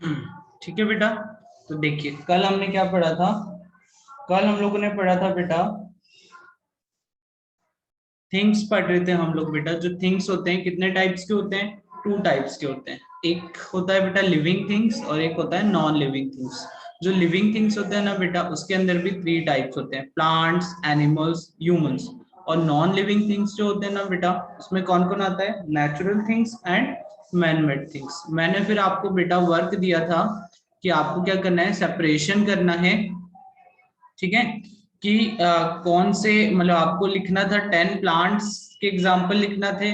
ठीक है बेटा। तो देखिए कल हमने क्या पढ़ा था, कल हम लोगों ने पढ़ा था बेटा थिंग्स पढ़ रहे थे हम लोग बेटा। जो थिंग्स होते हैं कितने टाइप्स के होते हैं, टू टाइप्स के होते हैं। एक होता है बेटा लिविंग थिंग्स और एक होता है नॉन लिविंग थिंग्स। जो लिविंग थिंग्स होते हैं ना बेटा उसके अंदर भी थ्री टाइप्स होते हैं, प्लांट्स, एनिमल्स, ह्यूमंस। और नॉन लिविंग थिंग्स जो होते हैं ना बेटा उसमें कौन कौन आता है, natural things and man made things. मैंने फिर आपको बेटा वर्क दिया था कि आपको क्या करना है, सेपरेशन करना है, ठीक है, कि कौन से मतलब आपको लिखना था 10 प्लांट्स के एग्जाम्पल लिखना थे,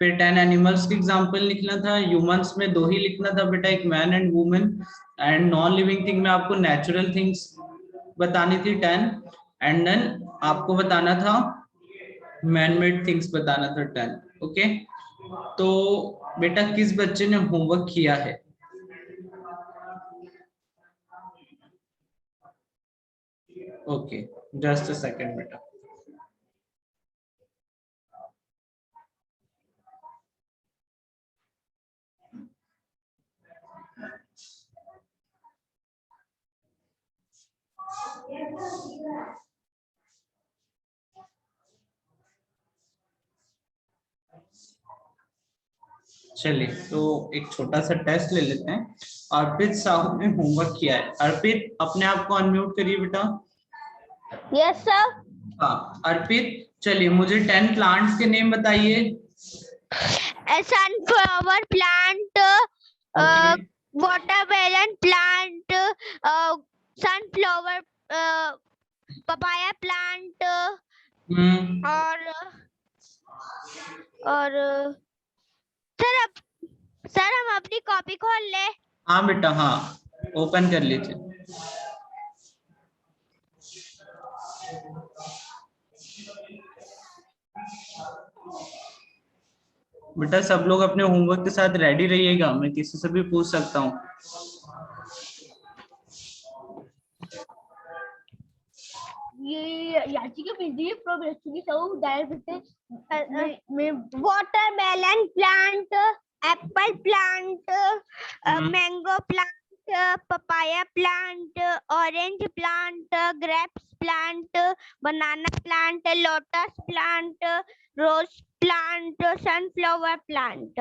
फिर 10 एनिमल्स के एग्जाम्पल लिखना था, ह्यूमंस में 2 ही लिखना था बेटा, एक man and women. And non living thing में आपको नेचुरल थिंग्स बतानी थी 10, एंड देन आपको बताना था मैन मेड थिंग्स बताना था 10। ओके, तो बेटा किस बच्चे ने होमवर्क किया है? ओके, जस्ट अ सेकंड बेटा। चलिए तो एक छोटा सा टेस्ट ले लेते हैं। अर्पित साहू ने होमवर्क किया है। अर्पित अपने आप को अनम्यूट करिए बेटा। Yes sir. हाँ अर्पित, चलिए मुझे 10 प्लांट्स के नेम बताइए। Sunflower plant, okay, watermelon plant, sunflower, papaya plant, hmm, और सर अब सर हम अपनी कॉपी खोल ले। हाँ बेटा हाँ, ओपन कर लीजिए। बेटा सब लोग अपने होमवर्क के साथ रेडी रहिएगा, मैं किसी से भी पूछ सकता हूँ। ये याची के पीडीएफ प्रोग्रेस की सब डायरेक्ट में watermelon plant, apple plant, mango plant, papaya plant, orange plant, grapes plant, banana plant, lotus plant, rose plant, sunflower plant.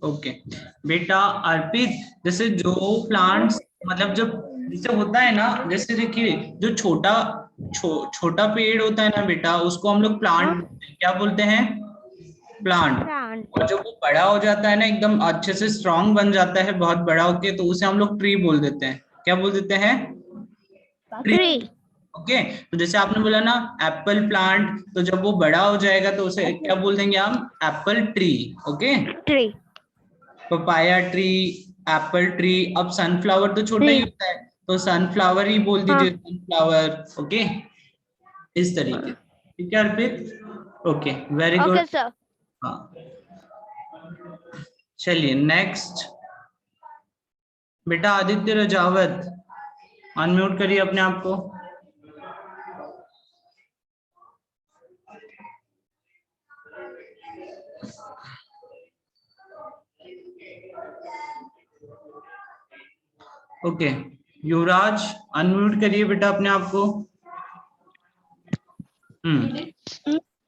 Okay बेटा अर्पित, जैसे जो प्लांट्स मतलब जब जैसे होता है ना, जैसे देखिए जो छोटा पेड़ होता है ना बेटा उसको हम लोग प्लांट बोलते हैं। क्या बोलते हैं? प्लांट। और जब वो बड़ा हो जाता है ना एकदम अच्छे से स्ट्रांग बन जाता है बहुत बड़ा होके, तो उसे हम लोग ट्री बोल देते हैं। क्या बोल देते हैं? ट्री। ट्री। ओके, तो जैसे आपने बोला ना एप्पल प्लांट, तो जब वो बड़ा हो जाएगा तो उसे क्या बोल देंगे हम? Apple tree. Okay, tree. Papaya tree, Apple tree. अब सनफ्लावर तो छोटा ही ट्री। होता है, तो सनफ्लावर ही बोल हाँ। दीजिए, सनफ्लावर। ओके, इस तरीके। ठीक है Arpit? Okay, very good. Okay sir. हाँ, चलिए नेक्स्ट बेटा आदित्य रजावत, अनम्यूट करिए अपने आप को। ओके, युवराज अनम्यूट करिए बेटा अपने आप को।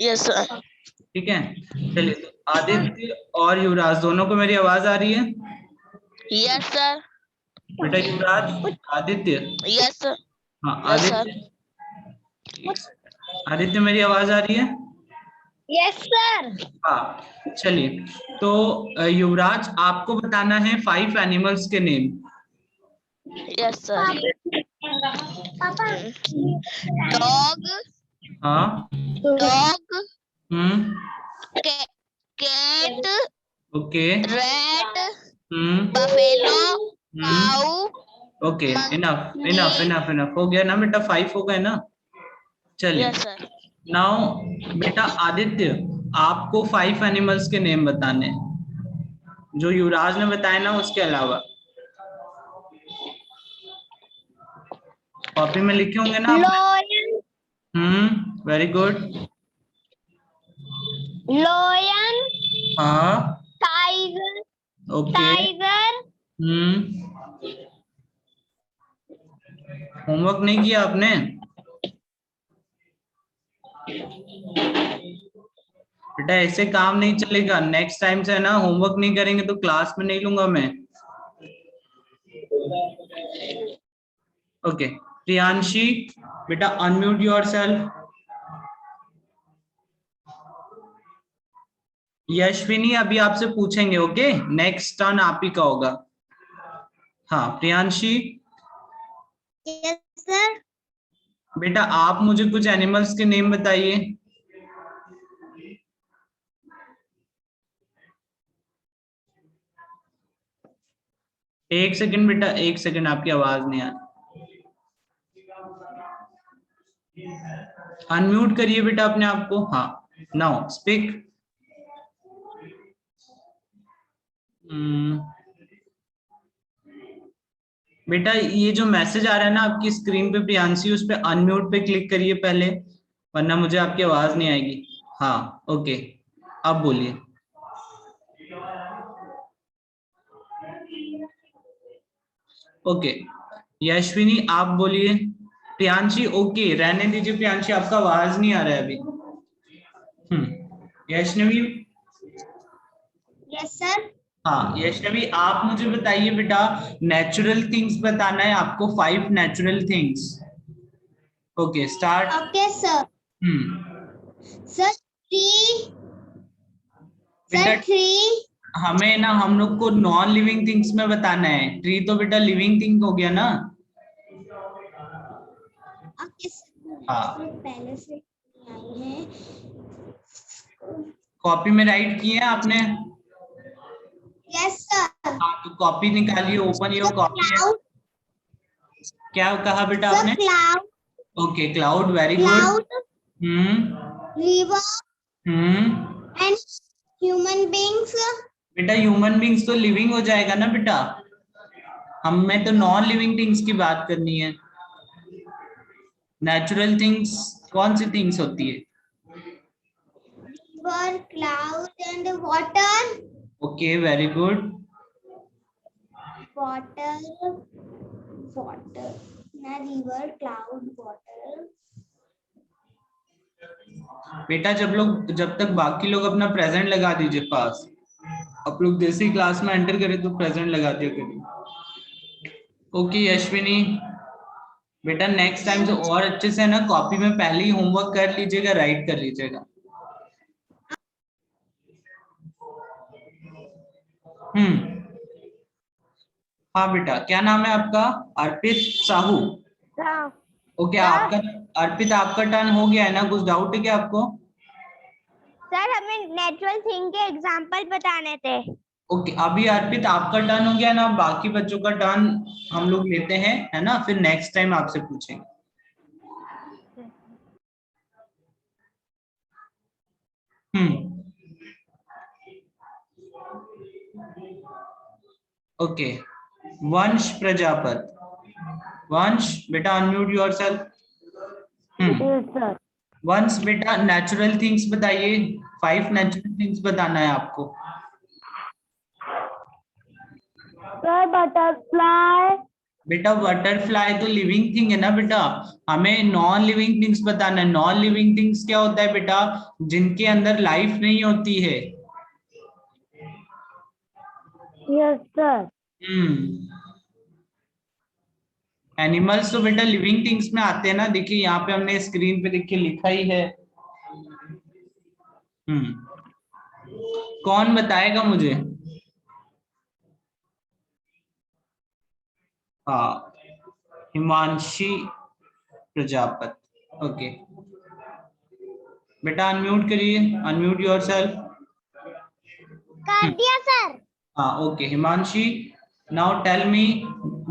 Yes sir. ठीक है, चलिए तो आदित्य और युवराज दोनों को मेरी आवाज आ रही है? Yes sir. बेटा युवराज, आदित्य। Yes sir. हाँ यस सर। आदित्य, एक सेकंड। आदित्य मेरी आवाज आ रही है? Yes sir. हाँ, चलिए तो युवराज आपको बताना है 5 एनिमल्स के नेम। Yes sir. डॉग, हाँ, dog, hmm, cat, okay, rat, hmm, buffalo, cow, hmm, okay, enough monkey. Enough enough enough हो गया ना बेटा, 5 हो गए ना। चलिए यस सर। नाउ बेटा आदित्य, आपको 5 एनिमल्स के नेम बताने हैं जो युवराज ने बताया ना उसके अलावा। कॉपी में लिखे होंगे ना आपने? लोयन, वेरी गुड। लोयन, हाँ, टाइगर, ओके, टाइगर, हम्म, होमवर्क नहीं किया आपने? बेटा ऐसे काम नहीं चलेगा, नेक्स्ट टाइम से है ना होमवर्क नहीं करेंगे तो क्लास में नहीं लूंगा मैं। ओके प्रियांशी बेटा अनम्यूट योरसेल्फ। यशविनी अभी आपसे पूछेंगे, ओके नेक्स्ट टर्न आप ही का होगा। हाँ प्रियांशी यस सर। बेटा आप मुझे कुछ एनिमल्स के नेम बताइए। एक सेकंड बेटा, एक सेकंड, आपकी आवाज नहीं आ रही। अनम्यूट करिए बेटा अपने आप को। हाँ नाउ स्पीक। बेटा ये जो मैसेज आ रहा है ना आपकी स्क्रीन पे प्रियांशी, उस पे अनम्यूट पे क्लिक करिए पहले, वरना मुझे आपकी आवाज नहीं आएगी। हाँ ओके अब बोलिए। ओके यशविनी आप बोलिए। प्रियांशी ओके रहने दीजिए, प्रियांशी आपका आवाज नहीं आ रहा है अभी। यशनवी। Yes sir. हाँ यशनवी आप मुझे बताइए बेटा, नेचुरल थिंग्स बताना है आपको, 5 natural things. Okay start. Okay sir. Sir tree. बेटा सर ट्री। हमें ना हम लोग को नॉन लिविंग थिंग्स में बताना है, ट्री तो बेटा लिविंग थिंग हो गया ना। Okay sir. हाँ पहले से आई है। कॉपी में राइट किए हैं आपने? Yes sir. हाँ तो कॉपी निकालिए, ओपन योर कॉपी। क्लाउड। क्या कहा बेटा सर आपने? Cloud. Okay cloud very good. Cloud. River. Hmm and human beings. बेटा ह्यूमन बींग्स तो लिविंग हो जाएगा ना बेटा, हमें तो नॉन लिविंग थिंग्स की बात करनी है। नेचुरल थिंग्स कौन सी थिंग्स होती है? River cloud and water. Okay very good. Water. Water ना रिवर क्लाउड वाटर। बेटा जब तक बाकी लोग अपना प्रेजेंट लगा दीजिए पास, आप लोग जैसे ही क्लास में एंटर करें तो प्रेजेंट लगा दिया करिए। ओके यशविनी बेटा नेक्स्ट टाइम से और अच्छे से ना कॉपी में पहले ही होमवर्क कर लीजिएगा, राइट कर लीजिएगा। हाँ बेटा क्या नाम है आपका? अर्पित साहू। ओके आपका अर्पित आपका टर्न हो गया है ना, कुछ डाउट है क्या आपको? सर हमें नेचुरल थिंग के एग्जांपल बताने थे। ओके अभी अर्पित आपका टर्न हो गया ना, बाकी बच्चों का टर्न हम लोग लेते हैं है ना, फिर नेक्स्ट टाइम आपसे पूछेंगे। ओके वंश प्रजापत। वंश बेटा अनम्यूट योरसेल्फ। सर। वंश बेटा नेचुरल थिंग्स बताइए, 5 नेचुरल थिंग्स बताना है आपको। Sir butterfly. बेटा बटरफ्लाई तो लिविंग थिंग है ना बेटा, हमें नॉन लिविंग थिंग्स बताना है। नॉन लिविंग थिंग्स क्या होता है बेटा? जिनके अंदर लाइफ नहीं होती है। Yes sir. एनिमल्स तो बेटा लिविंग थिंग्स में आते हैं ना, देखिए यहाँ पे हमने स्क्रीन पे देखिए लिखा ही है। कौन बताएगा मुझे? हाँ हिमांशी प्रजापत। ओके बेटा अनम्यूट करिए, अनम्यूट योरसेल्फ। कर दिया सर। हाँ okay Himanshi now tell me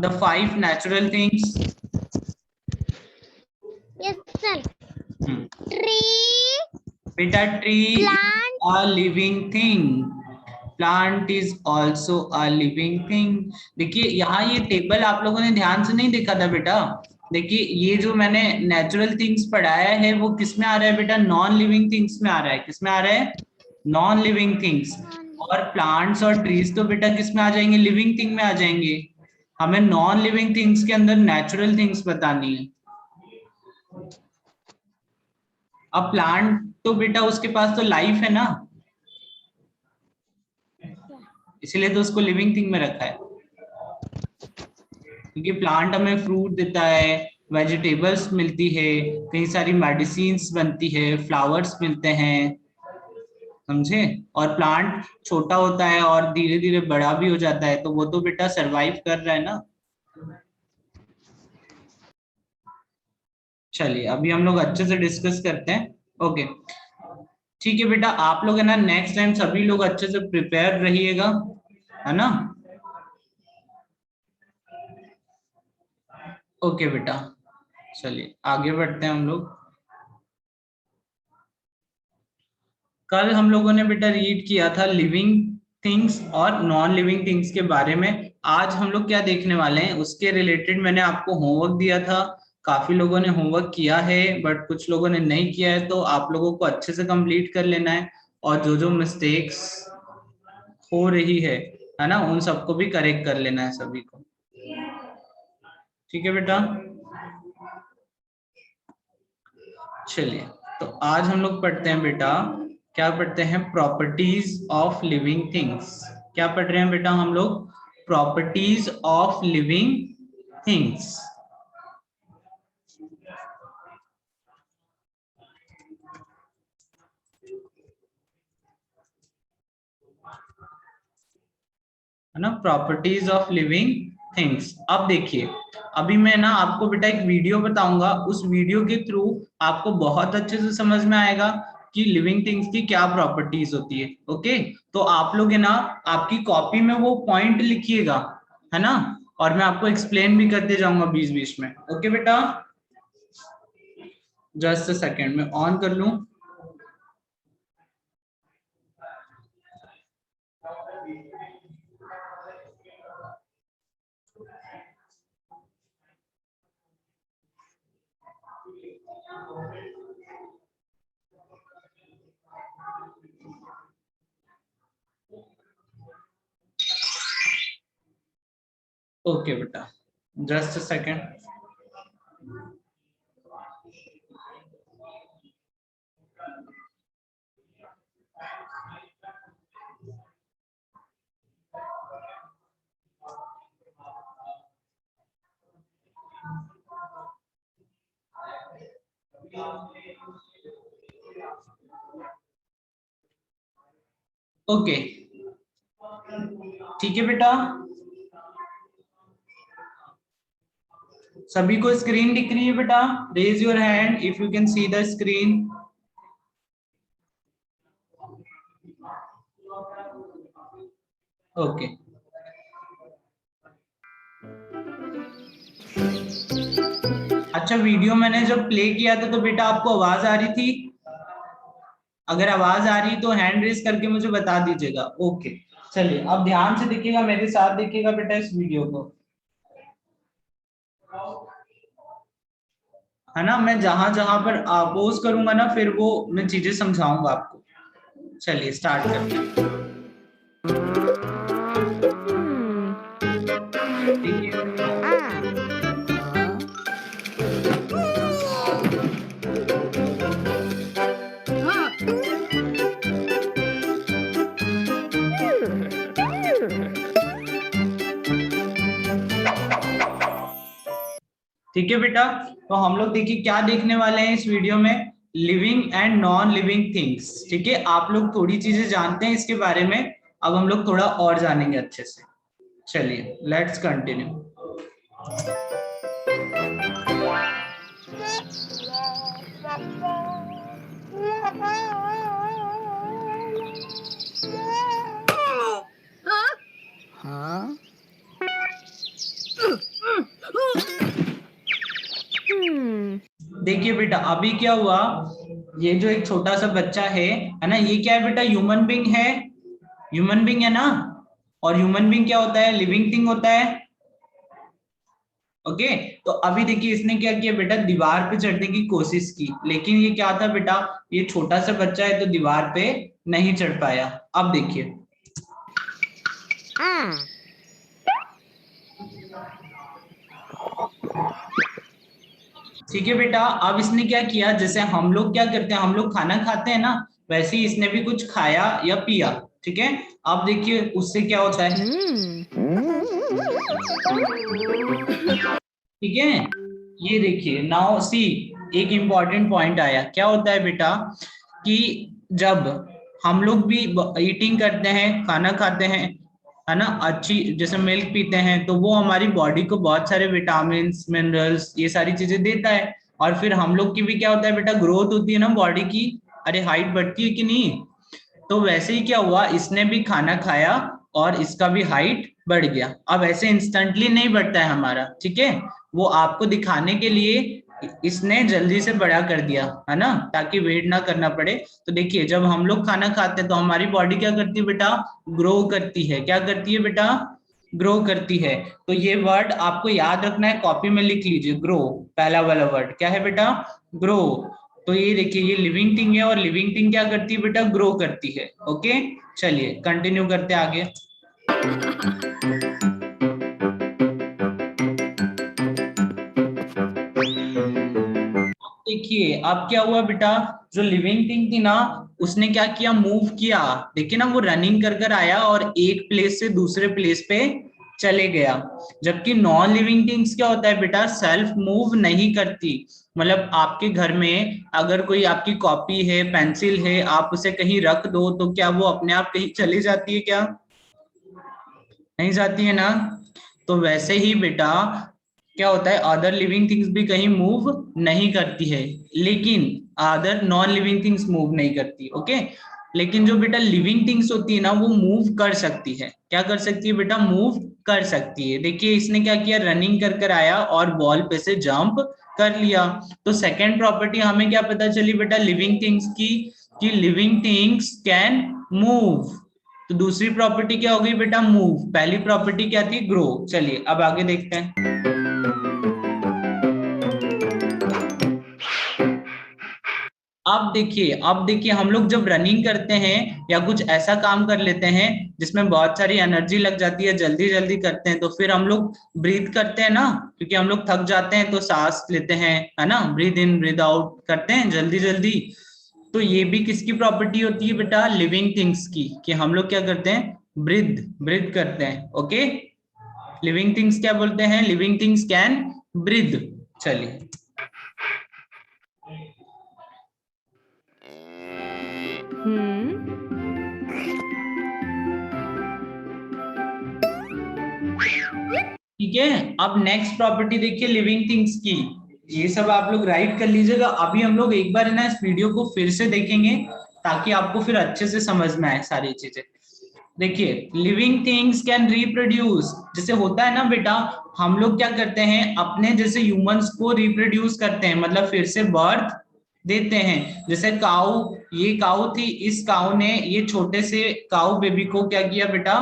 the 5 natural things. Yes sir. Tree. बेटा tree plant. A living thing, plant is also a living thing. देखिए यहाँ ये टेबल आप लोगों ने ध्यान से नहीं देखा था बेटा, देखिए ये जो मैंने नेचुरल थिंग्स पढ़ाया है वो किस में आ रहा है बेटा? नॉन लिविंग थिंग्स में आ रहा है। किस में आ रहा है? Non living things. और प्लांट्स और ट्रीज तो बेटा किस में आ जाएंगे? लिविंग थिंग में आ जाएंगे। हमें नॉन लिविंग थिंग्स के अंदर नेचुरल थिंग्स बतानी है। अब प्लांट तो बेटा उसके पास तो लाइफ है ना, इसीलिए तो उसको लिविंग थिंग में रखा है, क्योंकि प्लांट हमें फ्रूट देता है, वेजिटेबल्स मिलती है, कई सारी मेडिसिन्स बनती है, फ्लावर्स मिलते हैं, समझे। और प्लांट छोटा होता है और धीरे धीरे बड़ा भी हो जाता है, तो वो तो बेटा सरवाइव कर रहा है ना। चलिए अभी हम लोग अच्छे से डिस्कस करते हैं। ओके ठीक है बेटा, आप लोग है ना नेक्स्ट टाइम सभी लोग अच्छे से प्रिपेयर रहिएगा, है ना। ओके बेटा, चलिए आगे बढ़ते हैं हम लोग। कल हम लोगों ने बेटा रीड किया था लिविंग थिंग्स और नॉन लिविंग थिंग्स के बारे में। आज हम लोग क्या देखने वाले हैं उसके रिलेटेड मैंने आपको होमवर्क दिया था। काफी लोगों ने होमवर्क किया है बट कुछ लोगों ने नहीं किया है, तो आप लोगों को अच्छे से कंप्लीट कर लेना है, और जो जो मिस्टेक्स हो रही है ना, उन सबको भी करेक्ट कर लेना है सभी को। ठीक है बेटा, चलिए तो आज हम लोग पढ़ते हैं बेटा, क्या पढ़ते हैं, प्रॉपर्टीज ऑफ लिविंग थिंग्स। क्या पढ़ रहे हैं बेटा हम लोग, प्रॉपर्टीज ऑफ लिविंग थिंग्स। है ना, प्रॉपर्टीज ऑफ लिविंग थिंग्स। अब देखिए, अभी मैं ना आपको बेटा एक वीडियो बताऊंगा, उस वीडियो के थ्रू आपको बहुत अच्छे से समझ में आएगा कि लिविंग थिंग्स की क्या प्रॉपर्टीज होती है। ओके, तो आप लोग है ना आपकी कॉपी में वो पॉइंट लिखिएगा, है ना, और मैं आपको एक्सप्लेन भी करते जाऊंगा बीच बीच में। ओके बेटा, जस्ट अ सेकेंड में ऑन कर लूं। ओके बेटा, जस्ट अ सेकेंड। ओके ठीक है बेटा, सभी को स्क्रीन दिख रही है बेटा, raise your hand if you can see the screen. Okay, अच्छा वीडियो मैंने जब प्ले किया था तो बेटा आपको आवाज आ रही थी? अगर आवाज आ रही तो हैंड रेज करके मुझे बता दीजिएगा। ओके, चलिए अब ध्यान से देखिएगा, मेरे साथ देखिएगा बेटा इस वीडियो को, है ना। मैं जहां जहां पर पोज करूंगा ना फिर वो मैं चीजें समझाऊंगा आपको। चलिए स्टार्ट करते हैं। ठीक है, ठीक है बेटा, तो हम लोग देखिए क्या देखने वाले हैं इस वीडियो में, living and non living things. ठीक है, आप लोग थोड़ी चीजें जानते हैं इसके बारे में, अब हम लोग थोड़ा और जानेंगे अच्छे से। चलिए लेट्स कंटिन्यू। हाँ? देखिए बेटा अभी क्या हुआ, ये जो एक छोटा सा बच्चा है ना, ये क्या है बेटा, ह्यूमन बीइंग है, ह्यूमन बीइंग है ना। और ह्यूमन बीइंग क्या होता है, लिविंग थिंग होता है। ओके, तो अभी देखिए इसने क्या किया बेटा, दीवार पे चढ़ने की कोशिश की, लेकिन ये क्या था बेटा, ये छोटा सा बच्चा है तो दीवार पे नहीं चढ़ पाया। अब देखिए ठीक है बेटा, अब इसने क्या किया, जैसे हम लोग क्या करते हैं, हम लोग खाना खाते हैं ना, वैसे ही इसने भी कुछ खाया या पिया। ठीक है, अब देखिए उससे क्या होता है। ठीक है, ये देखिए नाउ सी, एक इंपॉर्टेंट पॉइंट आया। क्या होता है बेटा कि जब हम लोग भी ईटिंग करते हैं, खाना खाते हैं, है ना, अच्छी जैसे मिल्क पीते हैं, तो वो हमारी बॉडी को बहुत सारे विटामिन मिनरल्स ये सारी चीजें देता है। और फिर हम लोग की भी क्या होता है बेटा, ग्रोथ होती है ना बॉडी की। अरे हाइट बढ़ती है कि नहीं। तो वैसे ही क्या हुआ, इसने भी खाना खाया और इसका भी हाइट बढ़ गया। अब ऐसे इंस्टेंटली नहीं बढ़ता है हमारा, ठीक है, वो आपको दिखाने के लिए इसने जल्दी से बड़ा कर दिया, है ना, ताकि वेट ना करना पड़े। तो देखिए जब हम लोग खाना खाते हैं तो हमारी बॉडी क्या करती है बेटा, ग्रो करती है। क्या करती है बेटा, ग्रो करती है। तो ये वर्ड आपको याद रखना है, कॉपी में लिख लीजिए, ग्रो, पहला वाला वर्ड क्या है बेटा, ग्रो। तो ये देखिए ये लिविंग थिंग है, और लिविंग थिंग क्या करती है बेटा, ग्रो करती है। ओके, चलिए कंटिन्यू करते हैं आगे। देखिए अब क्या हुआ बेटा, जो लिविंग थिंग थी ना, उसने क्या किया, मूव किया। देखिए ना वो रनिंग कर कर आया और एक प्लेस से दूसरे प्लेस पे चले गया। जबकि नॉन लिविंग थिंग्स क्या होता है बेटा, सेल्फ मूव नहीं करती। मतलब आपके घर में अगर कोई आपकी कॉपी है, पेंसिल है, आप उसे कहीं रख दो तो क्या वो अपने आप कहीं चली जाती है क्या, नहीं जाती है ना। तो वैसे ही बेटा क्या होता है, अदर लिविंग थिंग्स भी कहीं मूव नहीं करती है, लेकिन other non living things move नहीं करती। ओके, लेकिन जो बेटा लिविंग थिंग्स होती है ना, वो मूव कर सकती है। क्या कर सकती है बेटा, मूव कर सकती है। देखिए इसने क्या किया, रनिंग कर कर आया और बॉल पे से जंप कर लिया। तो सेकेंड प्रॉपर्टी हमें क्या पता चली बेटा लिविंग थिंग्स की, कि लिविंग थिंग्स कैन मूव। तो दूसरी प्रॉपर्टी क्या हो गई बेटा, मूव। पहली प्रॉपर्टी क्या थी, ग्रो। चलिए अब आगे देखते हैं। अब देखिए हम लोग जब रनिंग करते हैं या कुछ ऐसा काम कर लेते हैं जिसमें बहुत सारी एनर्जी लग जाती है, जल्दी जल्दी करते हैं, तो फिर हम लोग ब्रीथ करते हैं ना, क्योंकि हम लोग थक जाते हैं तो सांस लेते हैं, है ना, ब्रीथ इन ब्रीथ आउट करते हैं जल्दी जल्दी। तो ये भी किसकी प्रॉपर्टी होती है बेटा, लिविंग थिंग्स की, कि हम लोग क्या करते हैं, ब्रीथ ब्रीथ करते हैं। ओके, लिविंग थिंग्स क्या बोलते हैं, लिविंग थिंग्स कैन ब्रीथ। चलिए ठीक है, अब नेक्स्ट प्रॉपर्टी देखिए लिविंग थिंग्स की। ये सब आप लोग राइट कर लीजिएगा। अभी हम लोग एक बार है ना इस वीडियो को फिर से देखेंगे, ताकि आपको फिर अच्छे से समझ में आए सारी चीजें। देखिए लिविंग थिंग्स कैन रिप्रोड्यूस, जैसे होता है ना बेटा, हम लोग क्या करते हैं, अपने जैसे ह्यूमंस को रिप्रोड्यूस करते हैं, मतलब फिर से बर्थ देते हैं। जैसे काऊ, ये काऊ थी, इस काऊ ने ये छोटे से काऊ बेबी को क्या किया बेटा,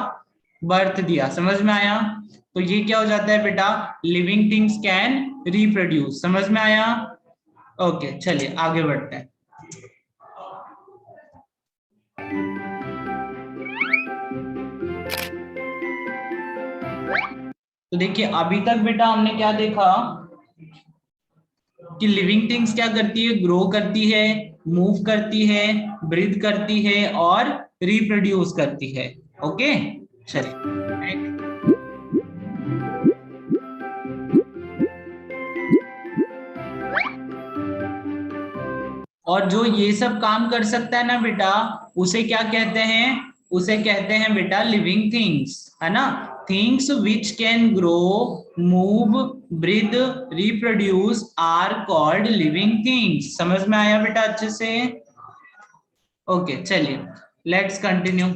बर्थ दिया। समझ में आया। तो ये क्या हो जाता है बेटा, लिविंग थिंग्स कैन रिप्रोड्यूस। समझ में आया। ओके चलिए आगे बढ़ते हैं। तो देखिए अभी तक बेटा हमने क्या देखा, कि लिविंग थिंग्स क्या करती है, ग्रो करती है, मूव करती है, ब्रीथ करती है और रिप्रोड्यूस करती है। ओके चलिए, और जो ये सब काम कर सकता है ना बेटा, उसे क्या कहते हैं, उसे कहते हैं बेटा लिविंग थिंग्स, है ना। Things which can grow, move, breathe, reproduce are called living things. समझ में आया बेटा अच्छे से। ओके चलिए लेट्स कंटिन्यू।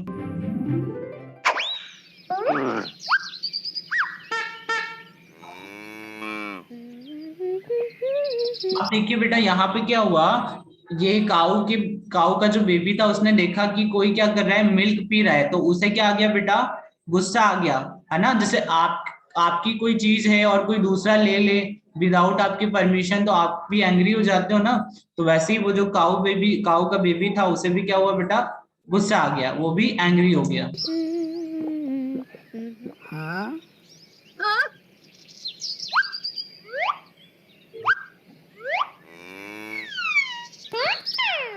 अब देखिए बेटा यहाँ पे क्या हुआ, ये काऊ का जो बेबी था, उसने देखा कि कोई क्या कर रहा है, मिल्क पी रहा है, तो उसे क्या आ गया बेटा, गुस्सा आ गया, है ना। जैसे आपकी कोई चीज है और कोई दूसरा ले ले विदाउट आपकी परमिशन, तो आप भी एंग्री हो जाते हो ना। तो वैसे ही वो जो काऊ का बेबी था, उसे भी क्या हुआ बेटा, गुस्सा आ गया, वो भी एंग्री हो गया।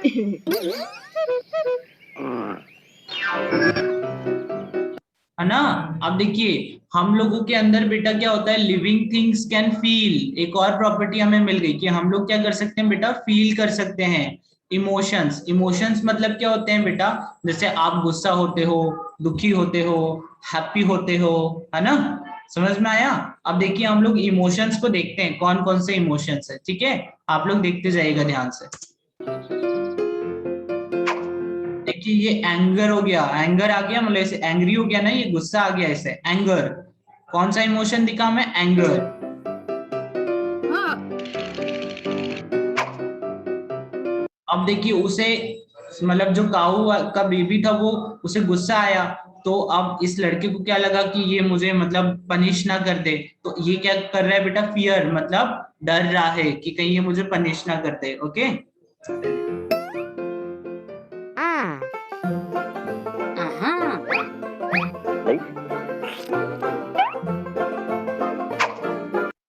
है ना। अब देखिए हम लोगों के अंदर बेटा क्या होता है, लिविंग थिंग्स कैन फील। एक और प्रॉपर्टी हमें मिल गई कि हम लोग क्या कर सकते हैं बेटा, फील कर सकते हैं इमोशंस। इमोशंस मतलब क्या होते हैं बेटा, जैसे आप गुस्सा होते हो, दुखी होते हो, हैप्पी होते हो, है ना। समझ में आया। अब देखिए हम लोग इमोशंस को देखते हैं कौन कौन से इमोशंस है, ठीक है। आप लोग देखते जाइएगा ध्यान से। देखिए ये एंगर हो गया, एंगर आ गया, मतलब ऐसे एंग्री हो गया ना, ये गुस्सा आ गया, ऐसे एंगर। कौन सा इमोशन दिखा मैं, एंगर। अब देखिए उसे, मतलब जो काऊ का बेबी था वो, उसे गुस्सा आया, तो अब इस लड़के को क्या लगा कि ये मुझे मतलब पनिश ना कर दे, तो ये क्या कर रहा है बेटा, फियर, मतलब डर रहा है कि कहीं ये मुझे पनिश ना कर दे। ओके।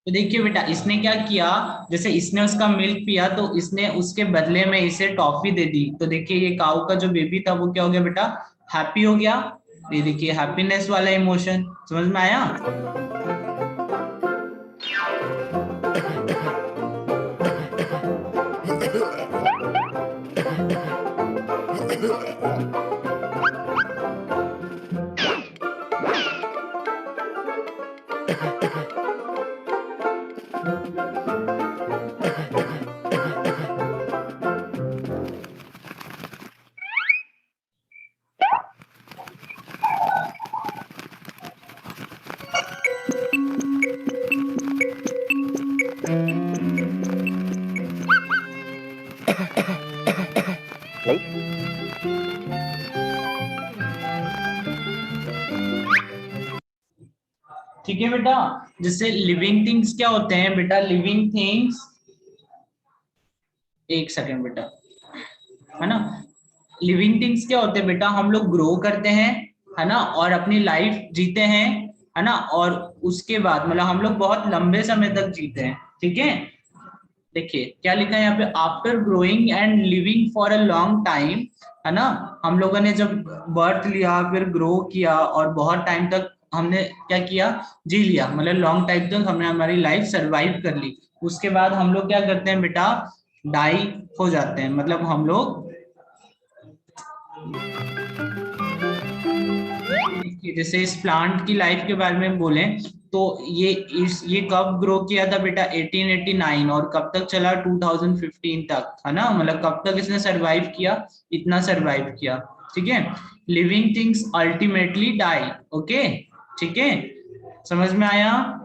तो देखिए बेटा इसने क्या किया, जैसे इसने उसका मिल्क पिया तो इसने उसके बदले में इसे टॉफी दे दी। तो देखिए ये काऊ का जो बेबी था वो क्या हो गया बेटा, हैप्पी हो गया। ये देखिए हैप्पीनेस वाला इमोशन, समझ में आया। ठीक है बेटा। जैसे लिविंग थिंग्स क्या होते हैं बेटा, लिविंग थिंग्स, एक सेकेंड बेटा, है ना। लिविंग थिंग्स क्या होते हैं बेटा, हम लोग ग्रो करते हैं, है ना, और अपनी लाइफ जीते हैं, है ना, और उसके बाद मतलब हम लोग बहुत लंबे समय तक जीते हैं, ठीक है। देखिए क्या लिखा है यहाँ पे, after growing and living for a long time, है ना। हम लोगों ने जब बर्थ लिया, फिर ग्रो किया और बहुत टाइम तक हमने क्या किया, जी लिया, मतलब लॉन्ग टाइम तक हमने हमारी लाइफ सरवाइव कर ली। उसके बाद हम लोग क्या करते हैं बेटा, डाई हो जाते हैं, मतलब हम लोग, जैसे इस प्लांट की लाइफ के बारे में बोले तो ये कब ग्रो किया था बेटा, 1889, और कब तक चला, 2015 तक, है ना, मतलब कब तक इसने सरवाइव किया, इतना सरवाइव किया, ठीक है। Living things ultimately die. Okay, ठीक है, समझ में आया।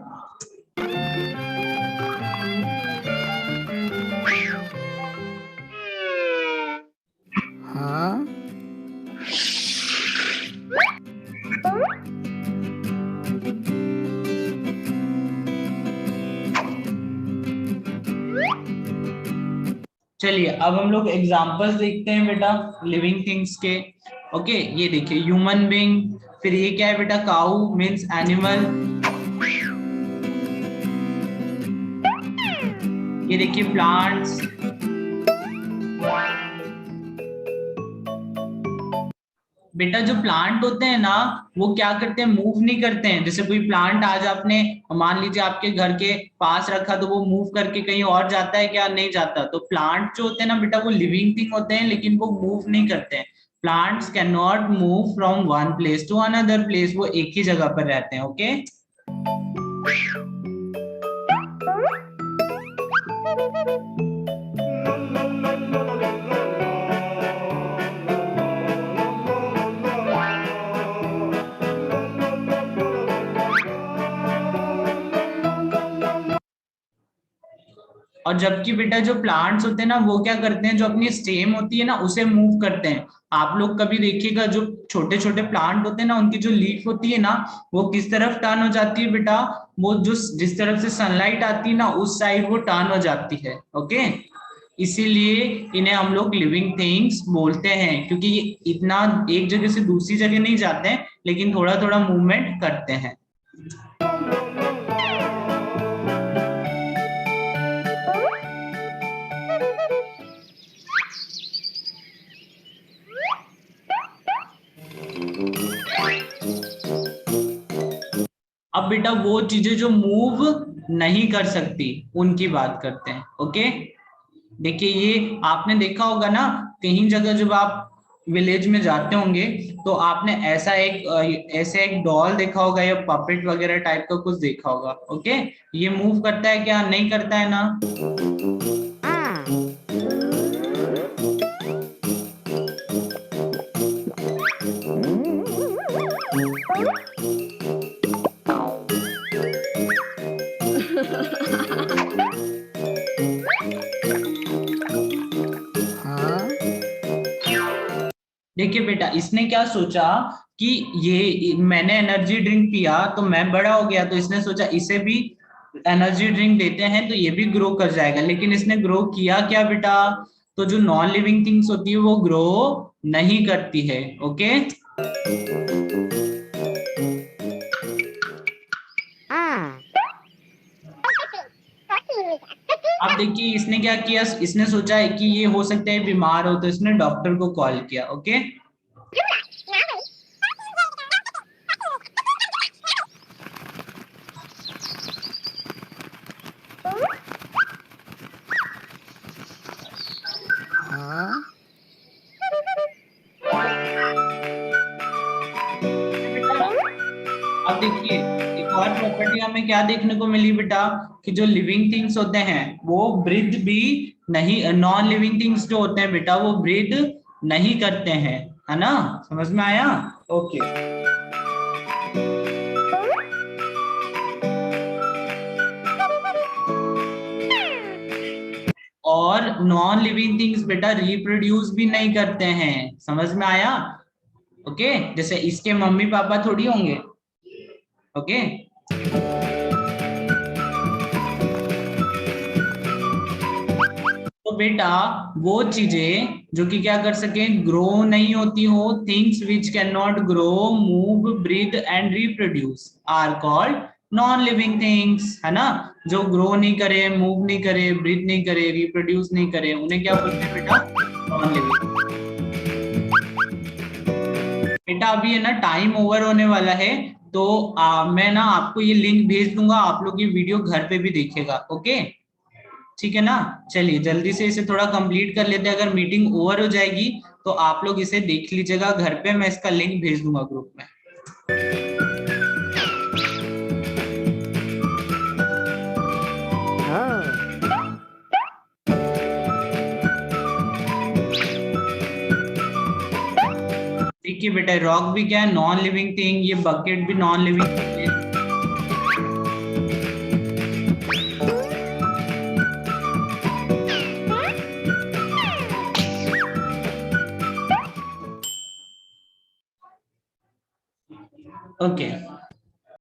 चलिए अब हम लोग एग्जांपल्स देखते हैं बेटा लिविंग थिंग्स के। ओके, ये देखिए ह्यूमन बीइंग, फिर ये क्या है बेटा, काऊ मींस एनिमल, ये देखिए प्लांट्स, बेटा जो प्लांट होते हैं ना वो क्या करते हैं, मूव नहीं करते हैं। जैसे कोई प्लांट आज आपने मान लीजिए आपके घर के पास रखा तो वो मूव करके कहीं और जाता है क्या, नहीं जाता। तो प्लांट जो होते हैं ना बेटा वो लिविंग थिंग होते हैं लेकिन वो मूव नहीं करते हैं। Plants can not move from one place to another place, वो एक ही जगह पर रहते हैं। ओके, और जबकि बेटा जो प्लांट्स होते हैं ना वो क्या करते हैं, जो अपनी स्टेम होती है ना उसे मूव करते हैं। आप लोग कभी देखिएगा जो छोटे छोटे प्लांट होते हैं ना उनकी जो लीफ होती है ना वो किस तरफ टर्न हो जाती है बेटा, वो जो जिस तरफ से सनलाइट आती है ना उस साइड वो टर्न हो जाती है। ओके, इसीलिए इन्हें हम लोग लिविंग थिंग्स बोलते हैं, क्योंकि ये इतना एक जगह से दूसरी जगह नहीं जाते हैं लेकिन थोड़ा थोड़ा मूवमेंट करते हैं। अब बेटा वो चीजें जो मूव नहीं कर सकती उनकी बात करते हैं। ओके, देखिए ये आपने देखा होगा ना, कहीं जगह जब आप विलेज में जाते होंगे तो आपने ऐसा एक डॉल देखा होगा या पपेट वगैरह टाइप का कुछ देखा होगा। ओके, ये मूव करता है क्या? नहीं करता है ना। देखिए बेटा, इसने क्या सोचा कि ये मैंने एनर्जी ड्रिंक पिया तो मैं बड़ा हो गया, तो इसने सोचा इसे भी एनर्जी ड्रिंक देते हैं तो ये भी ग्रो कर जाएगा। लेकिन इसने ग्रो किया क्या बेटा? तो जो नॉन लिविंग थिंग्स होती है वो ग्रो नहीं करती है। ओके, अब देखिए इसने क्या किया, इसने सोचा है कि ये हो सकता है बीमार हो, तो इसने डॉक्टर को कॉल किया। ओके, अब देखिए एक और प्रॉपर्टी हमें क्या देखने को मिली बेटा, कि जो लिविंग थिंग्स होते हैं वो ब्रीथ भी नहीं, नॉन लिविंग थिंग्स जो होते हैं बेटा वो ब्रीथ नहीं करते हैं, है ना। समझ में आया? ओके, और नॉन लिविंग थिंग्स बेटा रिप्रोड्यूस भी नहीं करते हैं। समझ में आया? ओके, जैसे इसके मम्मी पापा थोड़ी होंगे। ओके, तो बेटा वो चीजें जो कि क्या कर सके, ग्रो नहीं होती हो, things which can not grow, move, breathe and reproduce are called non living things, है ना। जो ग्रो नहीं करे, मूव नहीं करे, ब्रीथ नहीं करे, रिप्रोड्यूस नहीं करे, उन्हें क्या बोलते हैं बेटा? Non living. बेटा अभी है ना टाइम ओवर होने वाला है, तो मैं ना आपको ये लिंक भेज दूंगा, आप लोग ये वीडियो घर पे भी देखिएगा। ओके, ठीक है ना। चलिए जल्दी से इसे थोड़ा कंप्लीट कर लेते हैं, अगर मीटिंग ओवर हो जाएगी तो आप लोग इसे देख लीजिएगा घर पे, मैं इसका लिंक भेज दूंगा ग्रुप में। देखिए बेटा रॉक भी क्या है? Non living thing. ये बकेट भी नॉन लिविंग थिंग है। ओके,